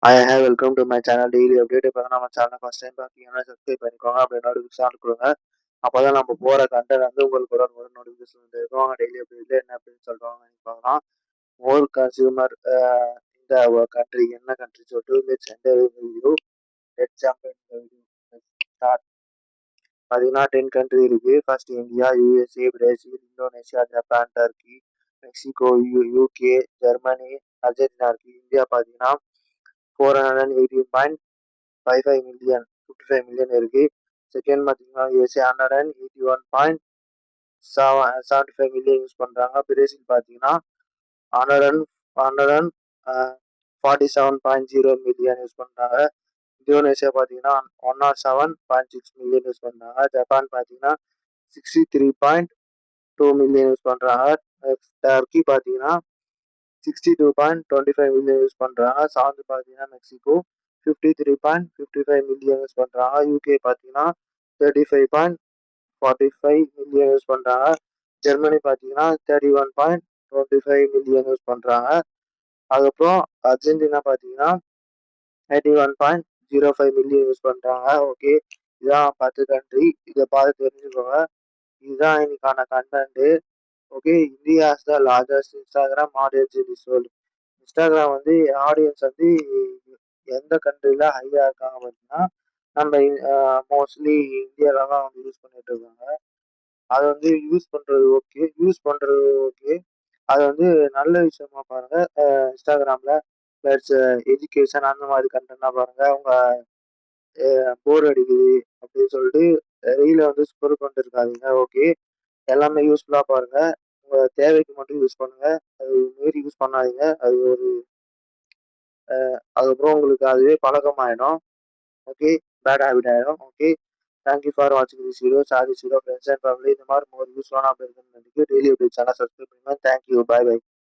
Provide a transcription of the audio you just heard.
Hi welcome to my channel daily update. இப்போ நம்ம சேனலை ஃபஸ்ட் டைம் பார்த்தீங்கன்னா சப்ஸ்கிரைப் பண்ணிக்கோங்க. அப்படியே நோட்டிஃபிகேஷன் கொடுங்க. அப்போ தான் நம்ம போகிற கண்டென்ட் வந்து உங்களுக்கு ஒரு நோட்டிஃபிகேஷன் வந்து இருக்கும். டெய்லி அப்டேட்டில் என்ன அப்படின்னு சொல்கிறோம் பார்க்கலாம். மோர் கன்சியூமர் இந்த கண்ட்ரி என்ன கண்ட்ரி சொல்லிட்டு let's enter review. Let's jump in review. Start. பார்த்தீங்கன்னா 10 கண்ட்ரி இருக்கு. First India, USA, Brazil, Indonesia, Japan, Turkey, Mexico, UK, Germany, Argentina இருக்கு. இந்தியா பார்த்தீங்கன்னா 418.55 மில்லியன் 55 மில்லியன் இருக்கு. செகண்ட் பார்த்தீங்கன்னா யூஎஸ்ஏ 181.75 மில்லியன் யூஸ் பண்றாங்க. பிரேசில் பார்த்தீங்கன்னா 147.0 மில்லியன் யூஸ் பண்றாங்க. இந்தோனேஷியா பார்த்தீங்கன்னா 107.6 மில்லியன் யூஸ் பண்றாங்க. ஜப்பான் பார்த்தீங்கன்னா 63.2 மில்லியன் யூஸ் பண்றாங்க. டர்க்கி பார்த்தீங்கன்னா 62.25 மில்லியன் யூஸ் பண்றாங்க. சார்ந்து பார்த்தீங்கன்னா மெக்சிகோ 53.55 மில்லியன் யூஸ் பண்றாங்க. யூகே பார்த்தீங்கன்னா 35.45 மில்லியன் யூஸ் பண்றாங்க. ஜெர்மனி பார்த்தீங்கன்னா 31.25 மில்லியன் யூஸ் பண்றாங்க. அதுக்கப்புறம் அர்ஜென்டினா பார்த்தீங்கன்னா 81.05 மில்லியன் யூஸ் பண்றாங்க. ஓகே, இதான் 10 கண்ட்ரி. இதை பார்த்து தெரிஞ்சுக்கோங்க. இதுதான் இன்னைக்கான content. Okay, India is the largest Instagram audience in this world. Instagram வந்து ஆடியன்ஸ் வந்து எந்த கண்ட்ரில ஹையா இருக்காங்க பார்த்தீங்கன்னா, நம்ம மோஸ்ட்லி இந்தியாவில தான் வந்து யூஸ் பண்ணிட்டு இருக்காங்க. அதை வந்து யூஸ் பண்றது ஓகே. அது வந்து நல்ல விஷயமா பாருங்க. இன்ஸ்டாகிராம்ல பிளஸ் எஜுகேஷன் அந்த மாதிரி கண்டென்ட்லாம் பாருங்க. உங்க போர் அடிக்குது அப்படின்னு சொல்லிட்டு ரீல வந்து ஸ்க்ரோல் பண்ணிட்டு இருக்காதீங்க. ஓகே, எல்லாமே யூஸ்ஃபுல்லா பாருங்க. உங்க தேவைக்கு மட்டும் யூஸ் பண்ணுங்க. அது மீறி யூஸ் பண்ணாதீங்க. அதுக்கப்புறம் உங்களுக்கு அதுவே பழக்கமாயிடும். ஓகே, பேட் ஹேபிட் ஆயிடும். ஓகே, தேங்க்யூ ஃபார் வாட்சிங் this video. Share this video friends and family. இந்த மாதிரி மோர் யூஸ்ஃபுல்லான update daily update channel subscribe பண்ணுங்க. தேங்க்யூ. Bye by.